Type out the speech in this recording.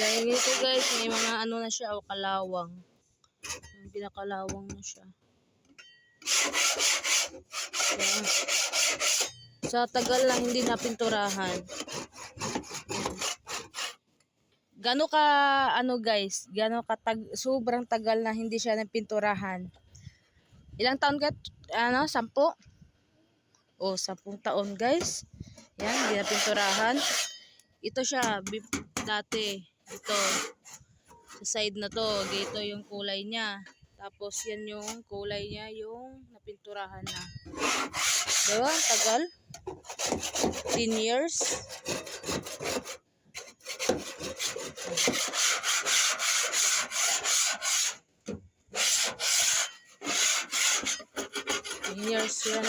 Dahil ito guys, may mga ano na siya, o kalawang. Yung pinakalawang na siya. Ayan. Sa tagal lang hindi napinturahan. Gano ka ano guys, sobrang tagal na hindi siya napinturahan. Ilang taon ka? 10? O 10 taon guys. Yan, hindi napinturahan. Ito siya dati. Ito sa side na to, dito yung kulay niya. Tapos yan yung kulay niya, yung napinturahan na. Diba? Tagal. 10 years. Years yan.